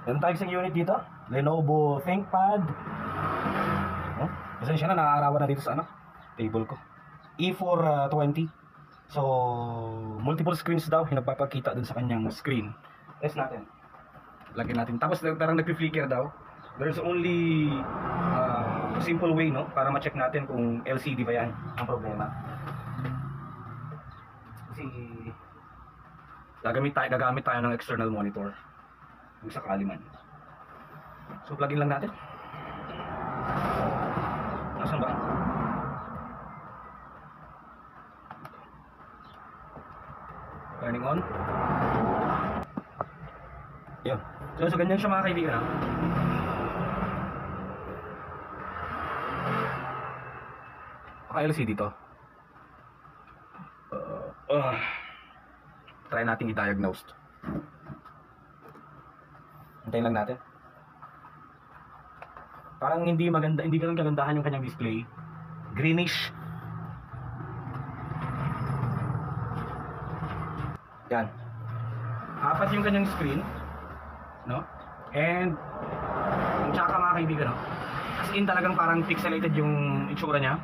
Meron tayong isang unit dito, Lenovo ThinkPad. Oh, pasensya na, naaarawan na dito sa table ko. E420. So, multiple screens daw yung nagpapakita dun sa kanyang screen. Test natin. Lagyan natin. Tapos parang nagpi-flicker daw. There's only a simple way, no, para ma-check natin kung LCD ba yan ang problema. Kasi gagamit tayo ng external monitor kung sakali man. So plug in lang natin. Nasaan ba? Turning on. Yun. So ganyan siya mga kaibigan. LCD to. Try natin i-diagnose. Hintayin lang natin. Parang hindi maganda, hindi ganun kagandahan yung kanyang display. Greenish. Yan. Apat yung kanyang screen, no? And tsaka mga kaibigan, no? As in talagang parang pixelated yung itsura niya.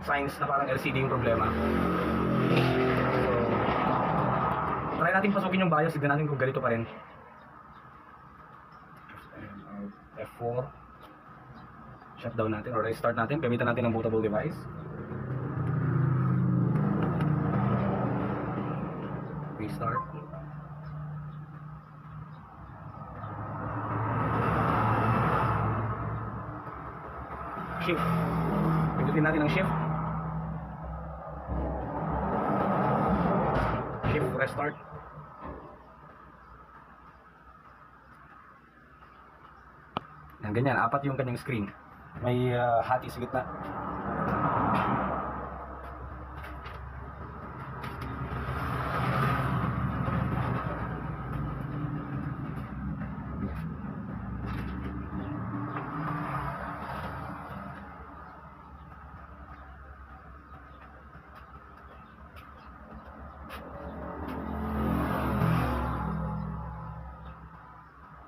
Signs na parang LCD yung problema. So, try natin pasukin yung BIOS, tignan natin kung ganito pa rin. F4. Shutdown natin or restart natin. Gamitan natin ang bootable device. Restart. Shift. Pindutin natin ang shift. Shift, restart. Yan, ganyan. Apat yung kanyang screen. May hati sa gitna.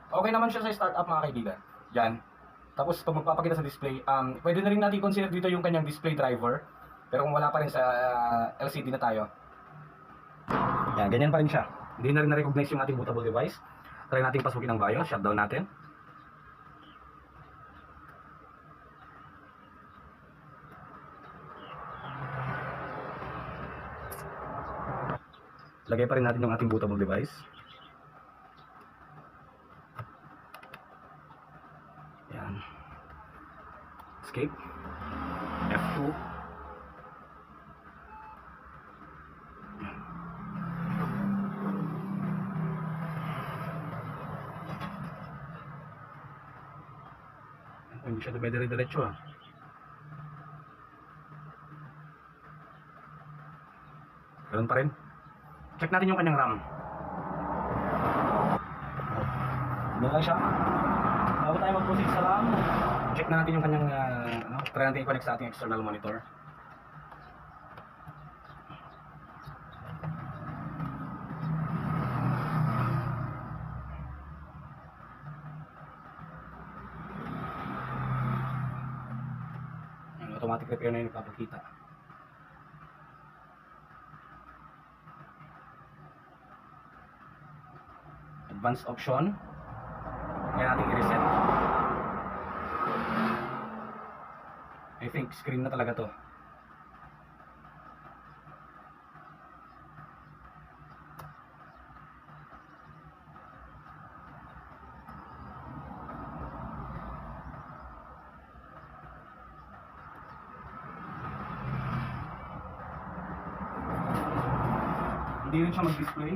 Okay naman siya sa startup mga kaibigan. Yan. Tapos pag magpapakita sa display, pwede na rin natin consider dito yung kanyang display driver. Pero kung wala pa rin sa LCD na tayo. Yan, ganyan pa rin siya. Hindi na rin na-recognize yung ating bootable device. Try natin pasukin ang BIOS, shutdown natin. Lagay pa rin natin yung ating bootable device. Yan. Escape. F2. Hindi siya dumedire-diretso ah. Ganun pa rin. Check natin yung kanyang RAM. Ganun lang siya. Bago tayo mag-proceed sa RAM, check na natin yung kanyang, try natin i-connect sa ating external monitor. Yung automatic repair na yung nagpapakita. Advanced option. Kaya natin i-reset. I think screen na talaga to. Hindi rin siya mag-display.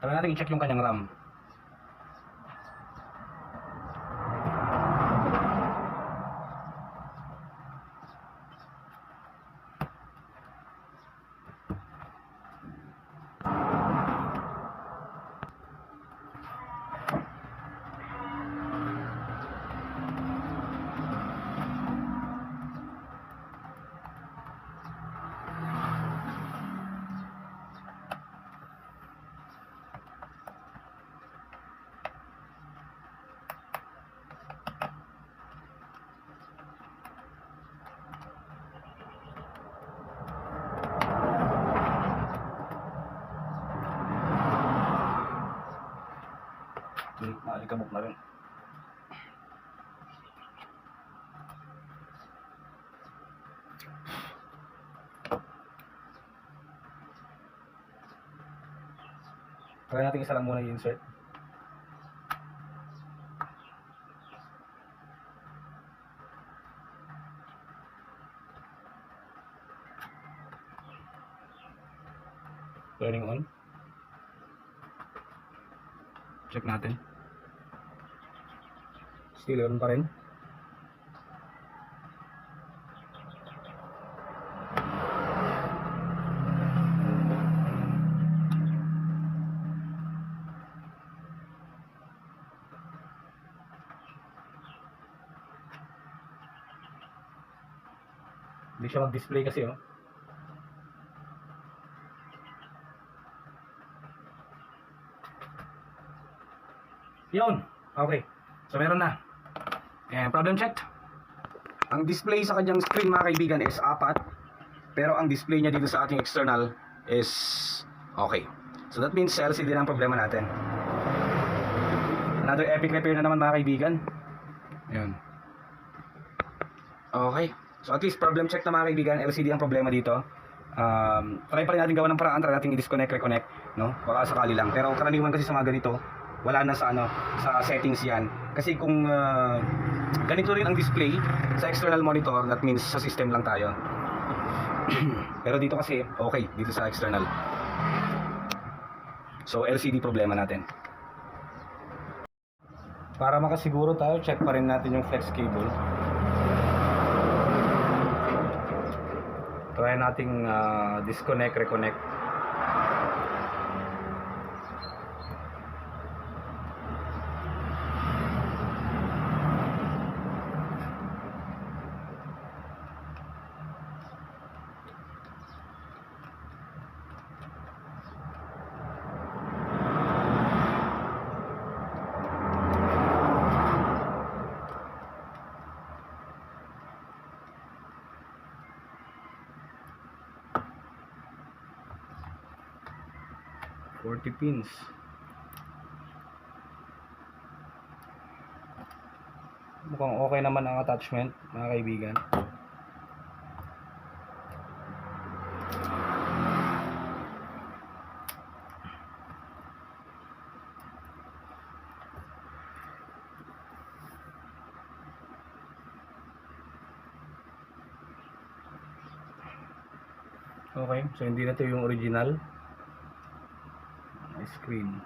Tara natin i-check yung kanyang RAM. Maalikabok na rin. Try natin isa lang muna i-insert. Turning on. Check natin. Still on pa rin. Hindi siya mag-display kasi oh. Yun. Okay. So meron na. And problem checked. Ang display sa kanyang screen mga kaibigan is 4. Pero ang display niya dito sa ating external is okay. So that means LCD na ang problema natin. Another epic repair na naman mga kaibigan. Yun. Okay. So at least problem check na mga kaibigan. LCD ang problema dito. Try pa rin natin gawa ng paraan. Try natin i-disconnect, reconnect. No? Baka sakali lang. Pero karaniwan kasi sa mga ganito, wala na sa sa settings yan. Kasi kung ganito rin ang display sa external monitor, that means sa system lang tayo. Pero dito kasi okay, dito sa external. So LCD problema natin. Para makasiguro tayo, check pa rin natin yung flex cable. Try nating disconnect, reconnect. $40 pins. Mukhang okay naman ang attachment mga kaibigan. Okay, so hindi na ito yung original screen.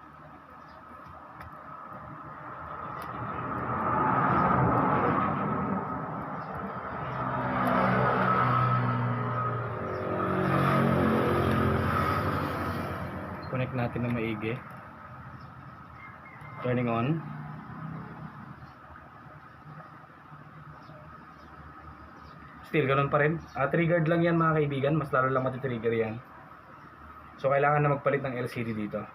Connect natin na maigi. Turning on. Still ganun pa rin. Triggered lang yan mga kaibigan. Mas lalo lang matitrigger yan. So kailangan na magpalit ng LCD dito.